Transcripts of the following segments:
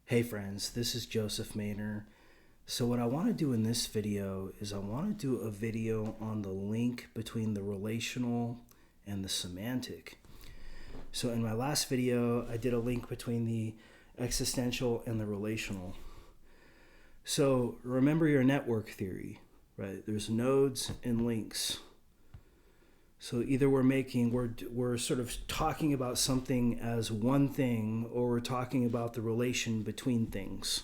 Hey friends, this is Joseph Maynor. So what I want to do in this video is I want to do a video on the link between the relational and the semantic. So in my last video, I did a link between the existential and the relational. So remember your network theory, right? There's nodes and links. So either we're sort of talking about something as one thing, or we're talking about the relation between things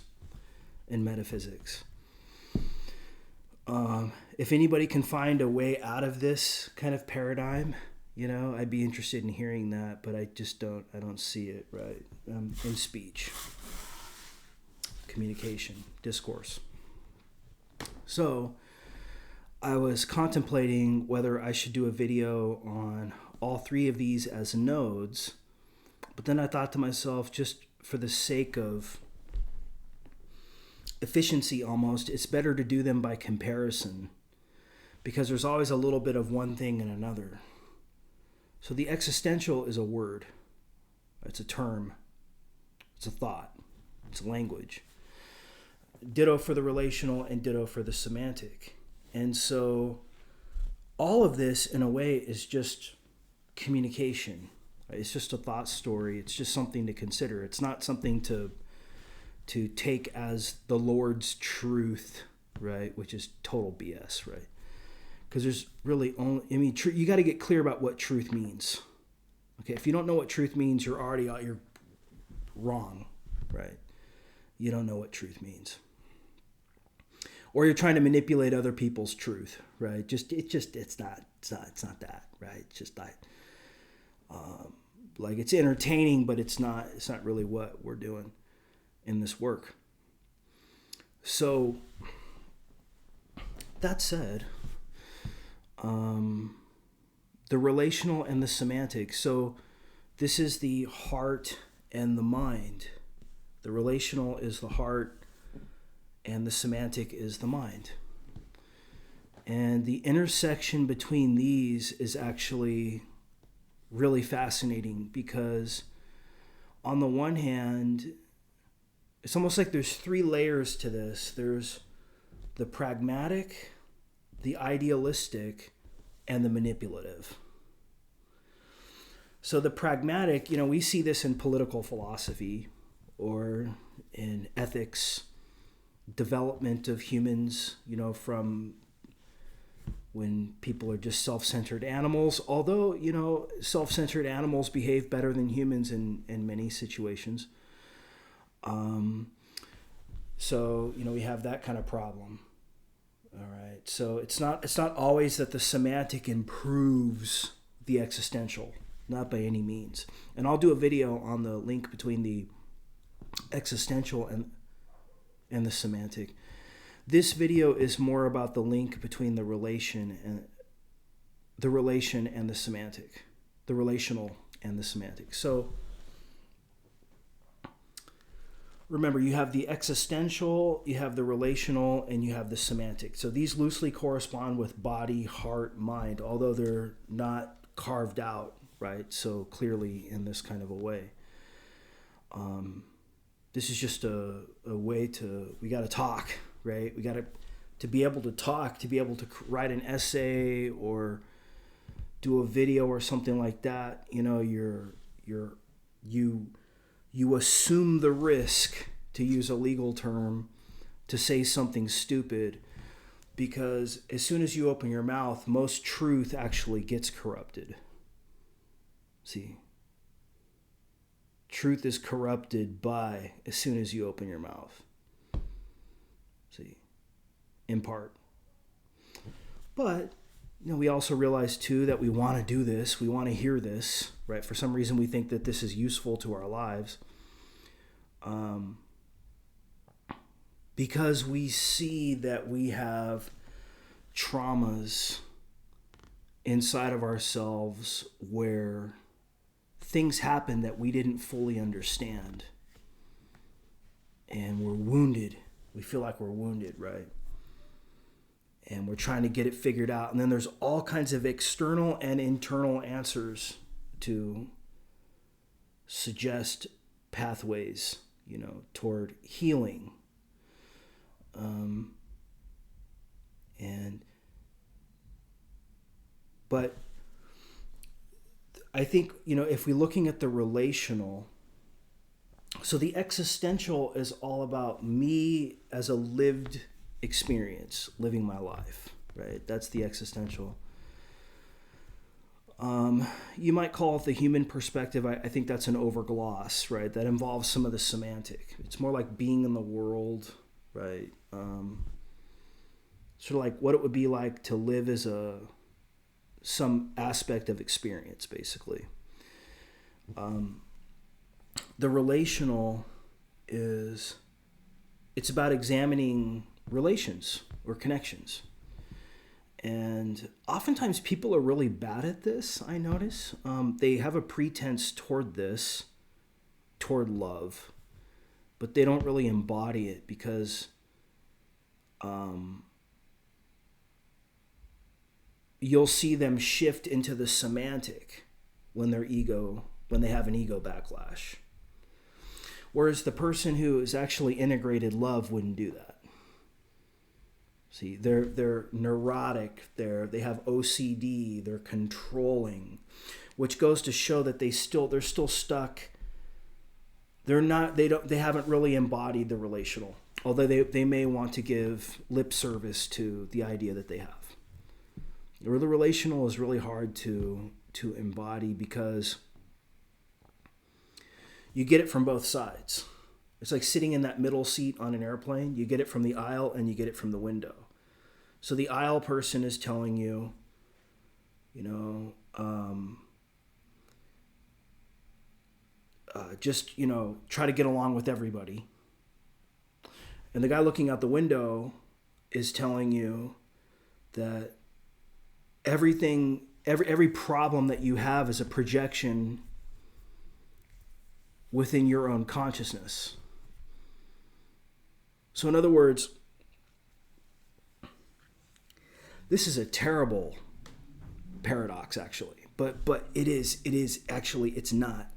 in metaphysics. If anybody can find a way out of this kind of paradigm, I'd be interested in hearing that, but I don't see it, right? In speech, communication, discourse. So I was contemplating whether I should do a video on all three of these as nodes, but then I thought to myself, just for the sake of efficiency almost, it's better to do them by comparison, because there's always a little bit of one thing and another. So the existential is a word. It's a term. It's a thought. It's a language. Ditto for the relational and ditto for the semantic. And so all of this, in a way, is just communication. Right? It's just a thought story. It's just something to consider. It's not something to take as the Lord's truth, right? Which is total BS, right? Because there's really only, you got to get clear about what truth means. Okay, if you don't know what truth means, you're wrong, right? You don't know what truth means. Or you're trying to manipulate other people's truth, right? It's not that, right? It's just not like it's entertaining, but it's not really what we're doing in this work. So that said, the relational and the semantic. So this is the heart and the mind. The relational is the heart, and the semantic is the mind. And the intersection between these is actually really fascinating, because on the one hand, it's almost like there's three layers to this. There's the pragmatic, the idealistic, and the manipulative. So the pragmatic, we see this in political philosophy or in ethics, development of humans, from when people are just self-centered animals, although, self-centered animals behave better than humans in many situations. So, we have that kind of problem. All right. So it's not always that the semantic improves the existential, not by any means. And I'll do a video on the link between the existential and the semantic. This video is more about the link between the relation and the semantic, the relational and the semantic. So remember, you have the existential, you have the relational, and you have the semantic. So these loosely correspond with body, heart, mind, although they're not carved out, right? So clearly in this kind of a way. This is just a way we got to talk, right? We got to be able to talk, to be able to write an essay or do a video or something like that. You assume the risk, to use a legal term, to say something stupid, because as soon as you open your mouth, most truth actually gets corrupted. See? Truth is corrupted by as soon as you open your mouth. See? In part. But, we also realize too that we want to do this. We want to hear this, right? For some reason we think that this is useful to our lives. Because we see that we have traumas inside of ourselves where things happen that we didn't fully understand. And we're wounded. We feel like we're wounded, right? And we're trying to get it figured out. And then there's all kinds of external and internal answers to suggest pathways toward healing. But I think, if we're looking at the relational, so the existential is all about me as a lived experience, living my life, right? That's the existential. You might call it the human perspective. I think that's an overgloss, right? That involves some of the semantic. It's more like being in the world, right? Sort of like what it would be like to live as some aspect of experience, basically. The relational it's about examining relations or connections. And oftentimes people are really bad at this, I notice. They have a pretense toward love, but they don't really embody it because you'll see them shift into the semantic when they have an ego backlash. Whereas the person who is actually integrated love wouldn't do that. See, they're neurotic, they have OCD, they're controlling, which goes to show that they're still stuck. They haven't really embodied the relational, although they may want to give lip service to the idea that they have. Or the relational is really hard to embody because you get it from both sides. It's like sitting in that middle seat on an airplane. You get it from the aisle and you get it from the window. So the aisle person is telling you, try to get along with everybody. And the guy looking out the window is telling you that every problem that you have is a projection within your own consciousness. So in other words, this is a terrible paradox, actually. But it is actually, it's not.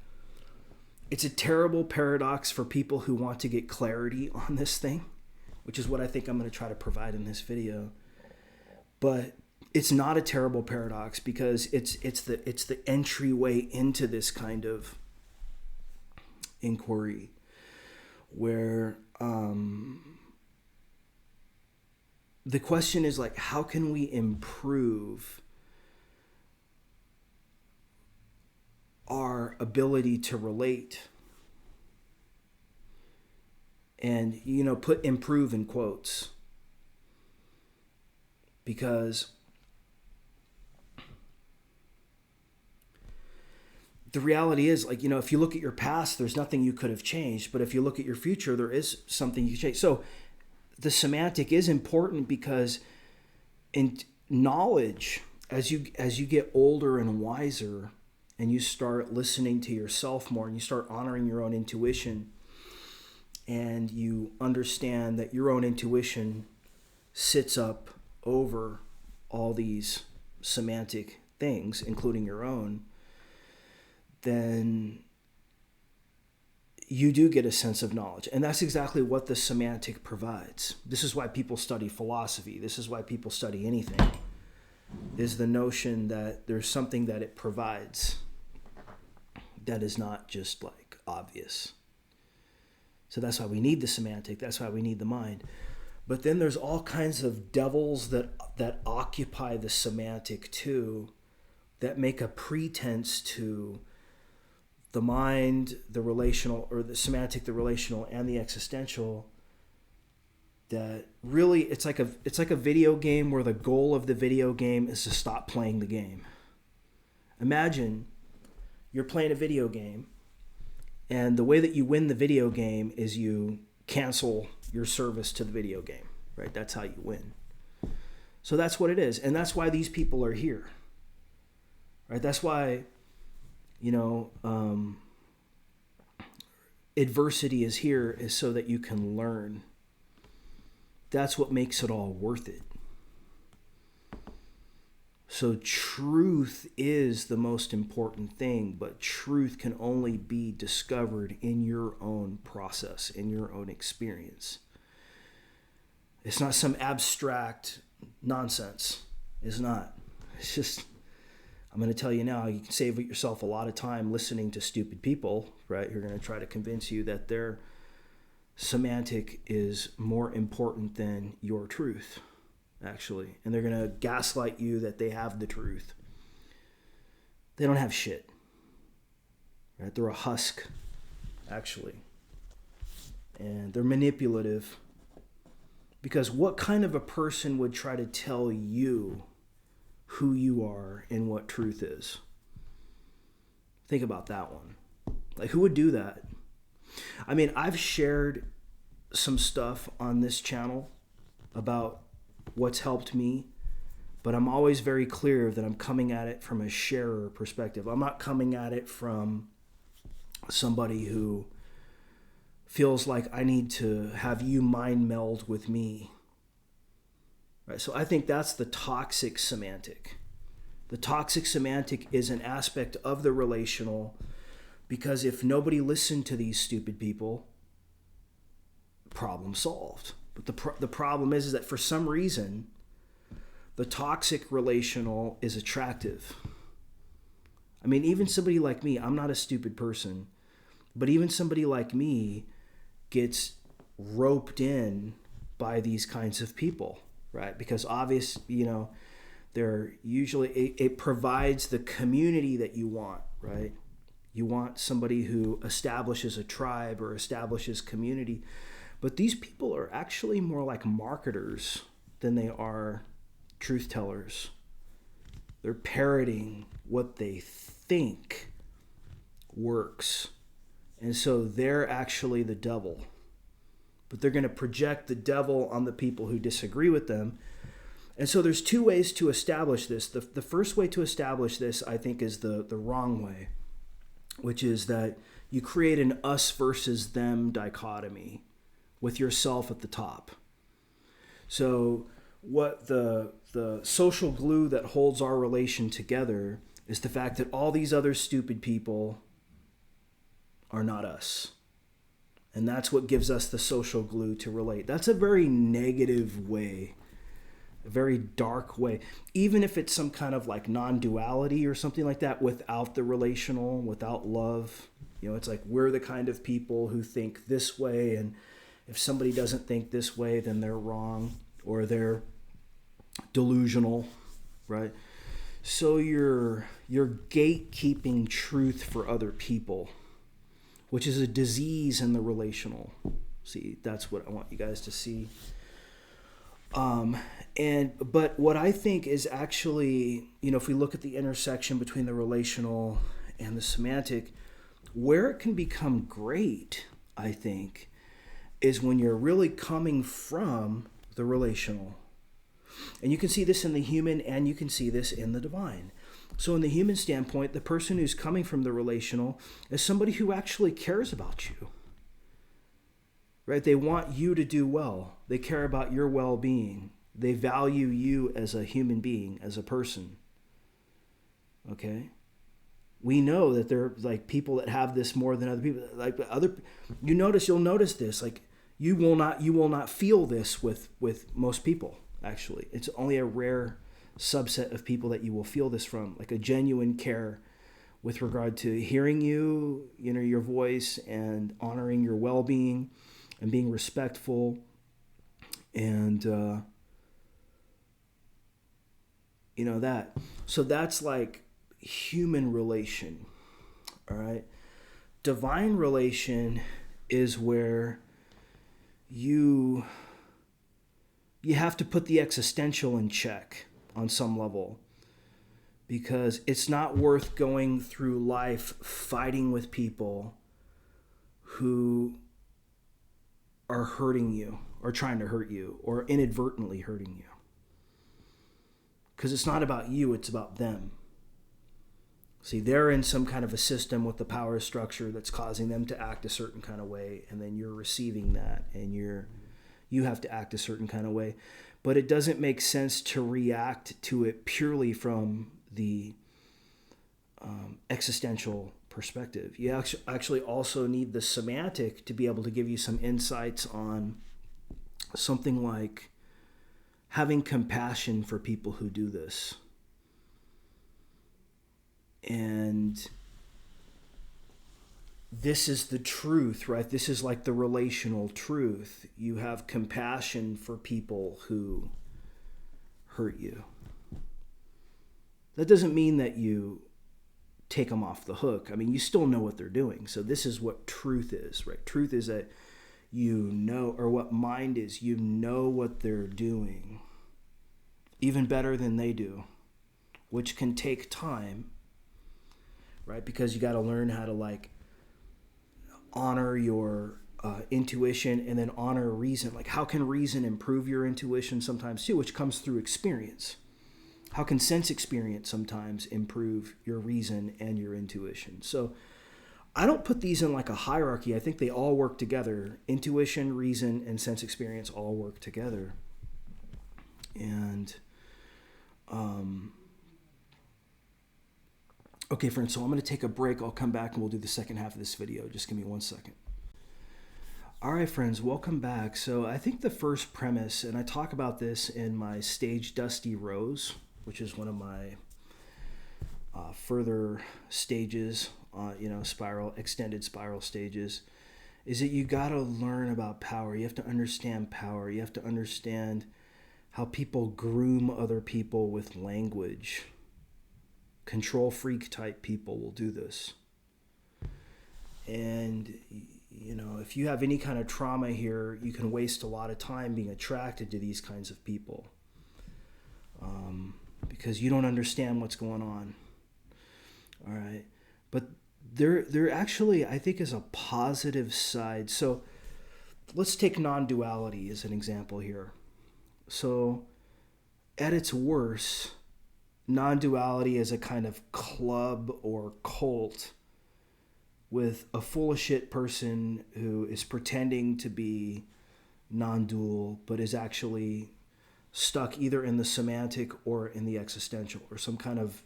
It's a terrible paradox for people who want to get clarity on this thing, which is what I think I'm going to try to provide in this video. But it's not a terrible paradox because it's the entryway into this kind of inquiry where the question is like, how can we improve our ability to relate? And, put improve in quotes. Because the reality is, like, if you look at your past, there's nothing you could have changed. But if you look at your future, there is something you can change. So the semantic is important because in knowledge, as you get older and wiser, and you start listening to yourself more, and you start honoring your own intuition, and you understand that your own intuition sits up over all these semantic things, including your own, then you do get a sense of knowledge. And that's exactly what the semantic provides. This is why people study philosophy. This is why people study anything, is the notion that there's something that it provides that is not just like obvious. So that's why we need the semantic. That's why we need the mind. But then there's all kinds of devils that occupy the semantic too, that make a pretense to the mind, the relational, or the semantic, the relational, and the existential. That really, it's like a video game where the goal of the video game is to stop playing the game. Imagine you're playing a video game, and the way that you win the video game is you cancel your service to the video game, right? That's how you win. So that's what it is. And that's why these people are here, right? That's why, adversity is here, is so that you can learn. That's what makes it all worth it. So truth is the most important thing, but truth can only be discovered in your own process, in your own experience. It's not some abstract nonsense. It's not. It's just, I'm going to tell you now, you can save yourself a lot of time listening to stupid people, right? Who are going to try to convince you that their semantic is more important than your truth, actually. And they're going to gaslight you that they have the truth. They don't have shit, right? They're a husk, actually. And they're manipulative. Because what kind of a person would try to tell you who you are and what truth is? Think about that one. Like, who would do that? I mean, I've shared some stuff on this channel about what's helped me, but I'm always very clear that I'm coming at it from a sharer perspective. I'm not coming at it from somebody who feels like I need to have you mind meld with me. Right? So I think that's the toxic semantic. The toxic semantic is an aspect of the relational, because if nobody listened to these stupid people, problem solved. But the problem is that for some reason, the toxic relational is attractive. I mean, even somebody like me, I'm not a stupid person, but even somebody like me gets roped in by these kinds of people, right? Because they're usually, it provides the community that you want, right? You want somebody who establishes a tribe or establishes community. But these people are actually more like marketers than they are truth tellers. They're parroting what they think works. And so they're actually the devil. But they're going to project the devil on the people who disagree with them. And so there's two ways to establish this. The first way to establish this, I think, is the wrong way, which is that you create an us versus them dichotomy with yourself at the top. So what the social glue that holds our relation together is the fact that all these other stupid people are not us. And that's what gives us the social glue to relate. That's a very negative way, a very dark way. Even if it's some kind of like non-duality or something like that, without the relational, without love, it's like we're the kind of people who think this way, and if somebody doesn't think this way, then they're wrong or they're delusional, right? So you're gatekeeping truth for other people, which is a disease in the relational. See, that's what I want you guys to see. But what I think is actually, if we look at the intersection between the relational and the semantic, where it can become great, I think, is when you're really coming from the relational. And you can see this in the human and you can see this in the divine. So in the human standpoint, the person who's coming from the relational is somebody who actually cares about you. Right? They want you to do well. They care about your well-being. They value you as a human being, as a person. Okay? We know that there are like people that have this more than other people. Like you'll notice this. Like you will not feel this with most people, actually. It's only a rare subset of people that you will feel this from, like a genuine care with regard to hearing you, your voice, and honoring your well-being and being respectful, and that. So that's like human relation. All right. Divine relation is where you have to put the existential in check on some level, because it's not worth going through life fighting with people who are hurting you or trying to hurt you or inadvertently hurting you. Because it's not about you, it's about them. See, they're in some kind of a system with the power structure that's causing them to act a certain kind of way, and then you're receiving that, and you have to act a certain kind of way. but it doesn't make sense to react to it purely from the existential perspective. You actually also need the semantic to be able to give you some insights on something like having compassion for people who do this. And this is the truth, right? This is like the relational truth. You have compassion for people who hurt you. That doesn't mean that you take them off the hook. I mean, you still know what they're doing. So this is what truth is, right? Truth is that you know, or what mind is, you know what they're doing even better than they do, which can take time, right? Because you got to learn how to like honor your intuition and then honor reason. Like, how can reason improve your intuition sometimes too, which comes through experience? How can sense experience sometimes improve your reason and your intuition? So I don't put these in like a hierarchy. I think they all work together. Intuition, reason, and sense experience all work together. And okay, friends, so I'm going to take a break. I'll come back and we'll do the second half of this video. Just give me 1 second. All right, friends, welcome back. So I think the first premise, and I talk about this in my Stage Dusty Rose, which is one of my further stages, extended spiral stages, is that you got to learn about power. You have to understand power. You have to understand how people groom other people with language. Control freak type people will do this. And, if you have any kind of trauma here, you can waste a lot of time being attracted to these kinds of people. Because you don't understand what's going on. All right. But there actually, I think, is a positive side. So let's take non-duality as an example here. So at its worst, non-duality is a kind of club or cult with a full of shit person who is pretending to be non-dual, but is actually stuck either in the semantic or in the existential, or some kind of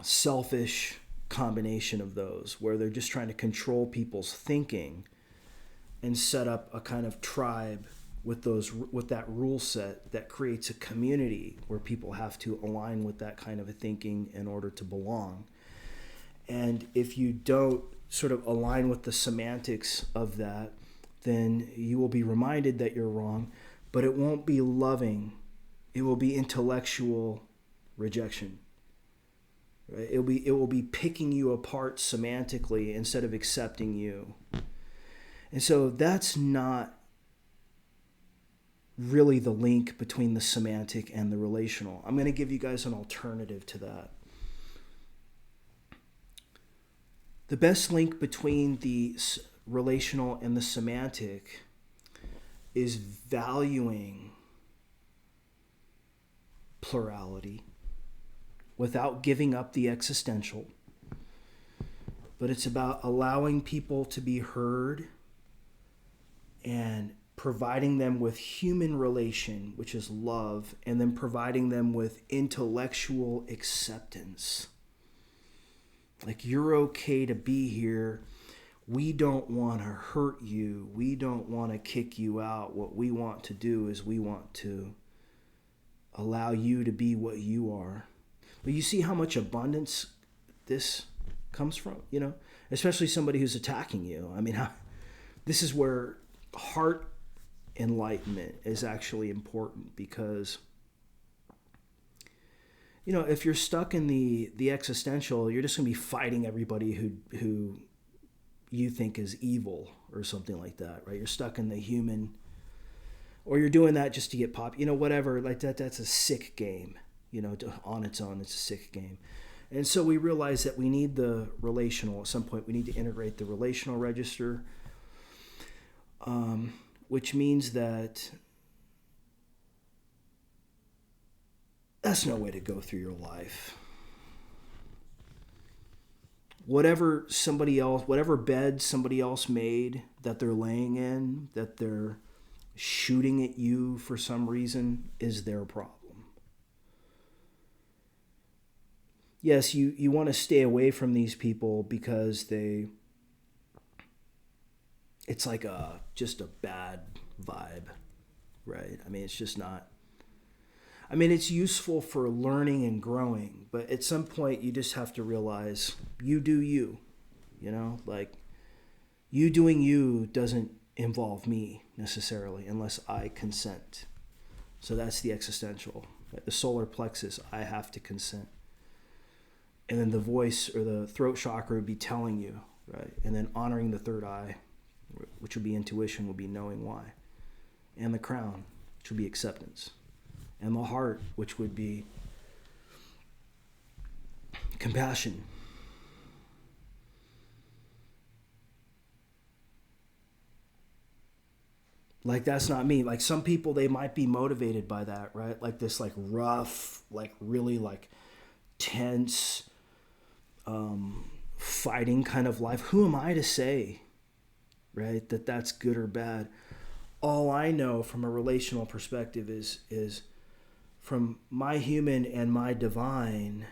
selfish combination of those, where they're just trying to control people's thinking and set up a kind of tribe with that rule set that creates a community where people have to align with that kind of a thinking in order to belong. And if you don't sort of align with the semantics of that, then you will be reminded that you're wrong, but it won't be loving. It will be intellectual rejection. Right? It will be picking you apart semantically instead of accepting you. And so that's not really the link between the semantic and the relational. I'm going to give you guys an alternative to that. The best link between the relational and the semantic is valuing plurality without giving up the existential. But it's about allowing people to be heard and providing them with human relation, which is love, and then providing them with intellectual acceptance. Like, you're okay to be here. We don't want to hurt you. We don't want to kick you out. What we want to do is we want to allow you to be what you are. But you see how much abundance this comes from, especially somebody who's attacking you. I mean, this is where heart enlightenment is actually important, because if you're stuck in the existential, you're just going to be fighting everybody who you think is evil or something like that, right? You're stuck in the human, or you're doing that just to get whatever, like that's a sick game, on its own, it's a sick game. And so we realize that we need the relational. At some point, we need to integrate the relational register, which means that that's no way to go through your life. Whatever bed somebody else made that they're laying in, that they're shooting at you for some reason is their problem. Yes, you want to stay away from these people because it's like just a bad vibe, right? I mean, it's just not. I mean, it's useful for learning and growing, but at some point you just have to realize you do you, like you doing you doesn't involve me necessarily unless I consent. So that's the existential. Right? The solar plexus, I have to consent. And then the voice or the throat chakra would be telling you, right? And then honoring the third eye, which would be intuition, would be knowing why. And the crown, which would be acceptance. And the heart, which would be compassion. Like, that's not me. Like, some people, they might be motivated by that, right? Like this, like, rough, like, really, like, tense, fighting kind of life. Who am I to say, right, that that's good or bad? All I know from a relational perspective is from my human and my divine,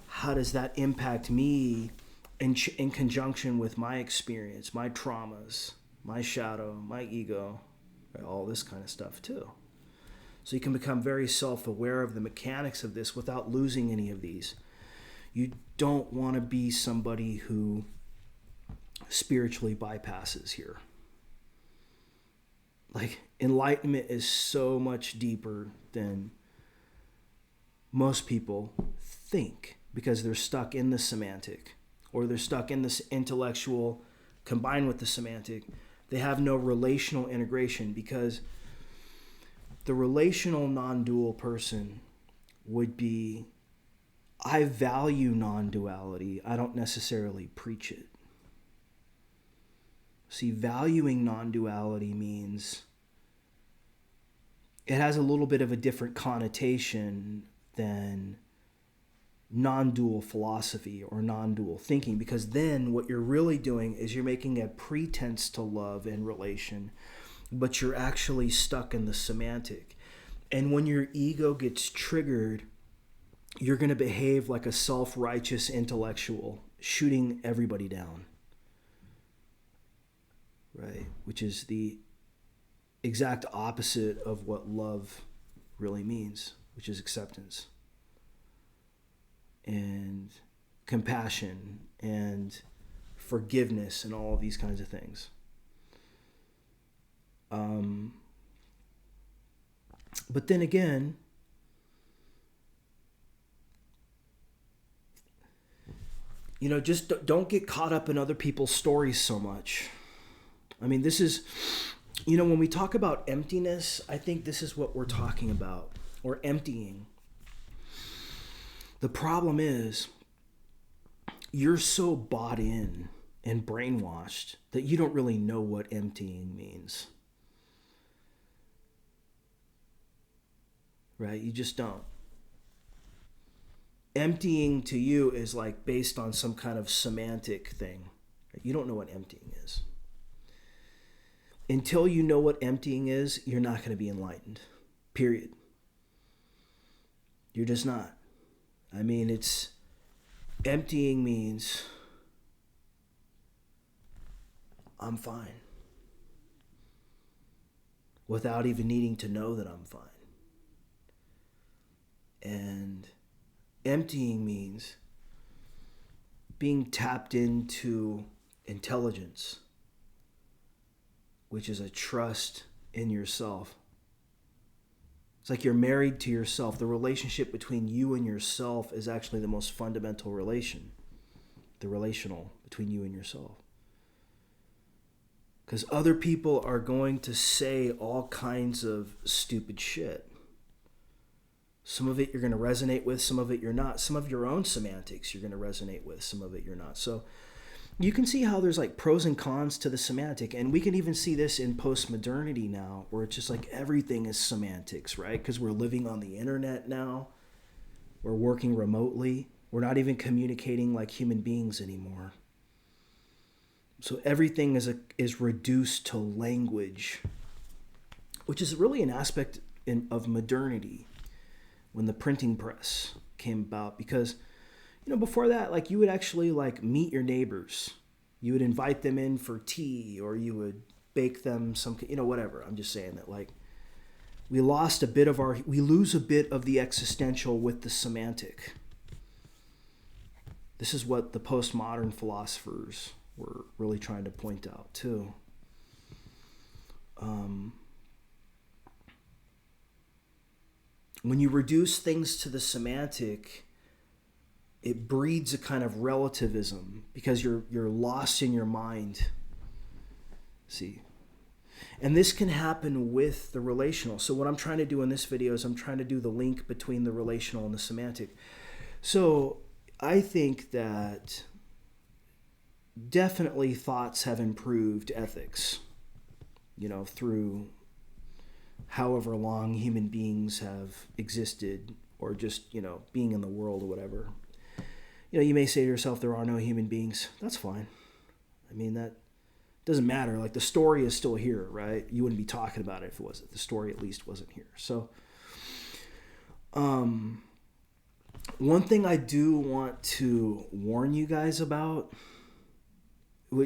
how does that impact me in conjunction with my experience, my traumas, my shadow, my ego, right? All this kind of stuff too. So you can become very self-aware of the mechanics of this without losing any of these. You don't want to be somebody who spiritually bypasses here. Like, enlightenment is so much deeper than most people think because they're stuck in the semantic, or they're stuck in this intellectual combined with the semantic. They have no relational integration because the relational non-dual person would be, I value non-duality. I don't necessarily preach it. See, valuing non-duality means it has a little bit of a different connotation than non-dual philosophy or non-dual thinking, because then what you're really doing is you're making a pretense to love and relation, but you're actually stuck in the semantic. And when your ego gets triggered, you're going to behave like a self-righteous intellectual, shooting everybody down. Right? Which is the exact opposite of what love really means, which is acceptance and compassion and forgiveness and all of these kinds of things. But then again, just don't get caught up in other people's stories so much. I mean, this is, when we talk about emptiness, I think this is what we're talking about, or emptying. The problem is you're so bought in and brainwashed that you don't really know what emptying means. Right? You just don't. Emptying to you is like based on some kind of semantic thing. You don't know what emptying is. Until you know what emptying is, you're not going to be enlightened. Period. You're just not. I mean, emptying means I'm fine without even needing to know that I'm fine. And emptying means being tapped into intelligence, which is a trust in yourself. It's like you're married to yourself. The relationship between you and yourself is actually the most fundamental relation. The relational between you and yourself. Because other people are going to say all kinds of stupid shit. Some of it you're going to resonate with, some of it you're not. Some of your own semantics you're going to resonate with, some of it you're not. So you can see how there's like pros and cons to the semantic. And we can even see this in post-modernity now, where it's just like everything is semantics, right? Because we're living on the internet now. We're working remotely. We're not even communicating like human beings anymore. So everything is reduced to language. which is really an aspect of modernity when the printing press came about. Because, before that, like, you would actually like meet your neighbors. You would invite them in for tea, or you would bake them some, whatever. I'm just saying that, like, we lose a bit of the existential with the semantic. This is what the postmodern philosophers were really trying to point out too. When you reduce things to the semantic, it breeds a kind of relativism because you're lost in your mind. See? And this can happen with the relational. So what I'm trying to do in this video is I'm trying to do the link between the relational and the semantic. So I think that definitely thoughts have improved ethics, through however long human beings have existed, or just, being in the world or whatever. You may say to yourself, there are no human beings. That's fine. I mean, that doesn't matter. Like, the story is still here, right? You wouldn't be talking about it if it wasn't. The story at least wasn't here. So, one thing I do want to warn you guys about,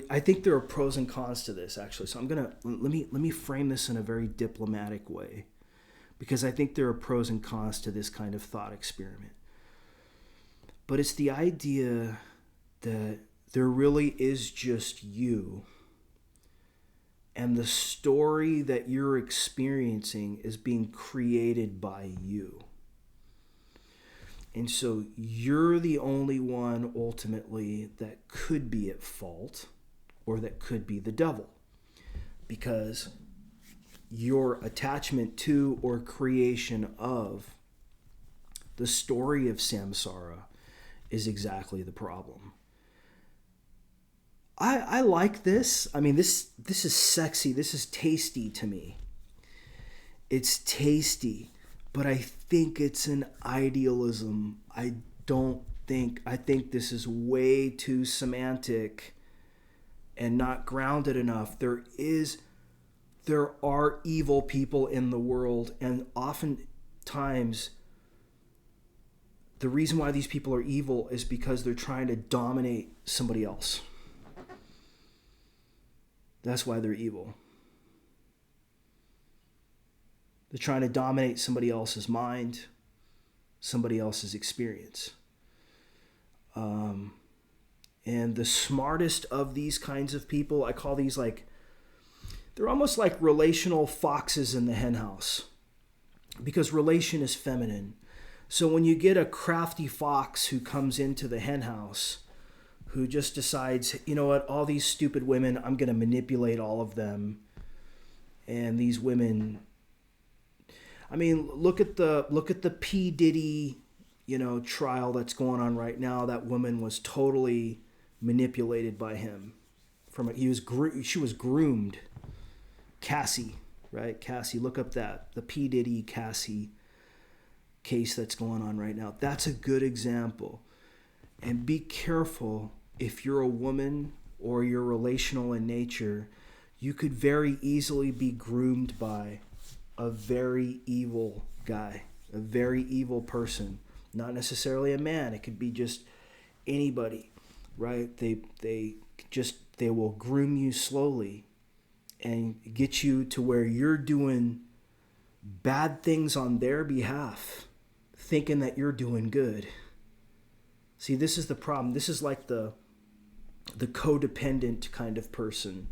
I think there are pros and cons to this, actually. So let me frame this in a very diplomatic way, because I think there are pros and cons to this kind of thought experiment. But it's the idea that there really is just you, and the story that you're experiencing is being created by you. And so you're the only one ultimately that could be at fault, or that could be the devil, because your attachment to or creation of the story of samsara is exactly the problem. I like this. I mean, this is sexy. This is tasty to me. It's tasty, but I think it's an idealism. I think this is way too semantic and not grounded enough. There are evil people in the world, and oftentimes the reason why these people are evil is because they're trying to dominate somebody else. That's why they're evil. They're trying to dominate somebody else's mind, somebody else's experience. And the smartest of these kinds of people, I call these they're almost like relational foxes in the henhouse, because relation is feminine. So when you get a crafty fox who comes into the henhouse, who just decides, you know what, all these stupid women, I'm going to manipulate all of them. And these women, I mean, look at the P. Diddy, trial that's going on right now. That woman was totally manipulated by him. She was groomed. Cassie, right? Cassie, look up the P. Diddy Cassie case that's going on right now. That's a good example. And be careful, if you're a woman or you're relational in nature, you could very easily be groomed by a very evil guy, a very evil person. Not necessarily a man. It could be just anybody, right? They will groom you slowly and get you to where you're doing bad things on their behalf, thinking that you're doing good. See, this is the problem. This is like the codependent kind of person.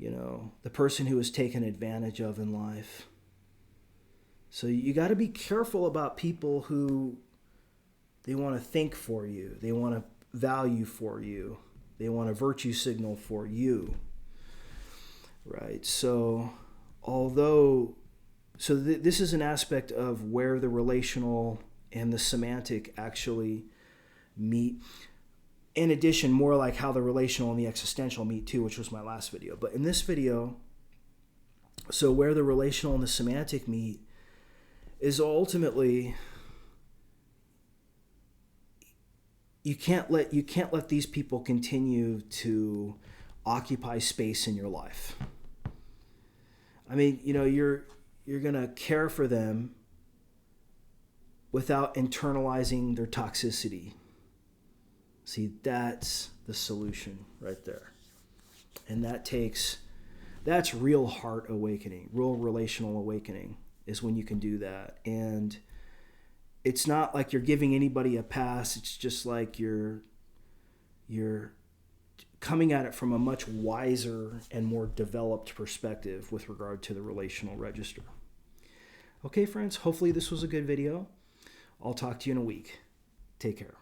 The person who is taken advantage of in life. So you got to be careful about people who, they want to think for you. They want to value for you. They want to virtue signal for you. Right? So this is an aspect of where the relational and the semantic actually meet. In addition, more like how the relational and the existential meet too, which was my last video. But in this video, so where the relational and the semantic meet is ultimately, you can't let these people continue to occupy space in your life. I mean, you know, you're going to care for them without internalizing their toxicity. See, that's the solution right there. And that's real heart awakening, real relational awakening is when you can do that. And it's not like you're giving anybody a pass. It's just like you're coming at it from a much wiser and more developed perspective with regard to the relational register. Okay, friends, hopefully this was a good video. I'll talk to you in a week. Take care.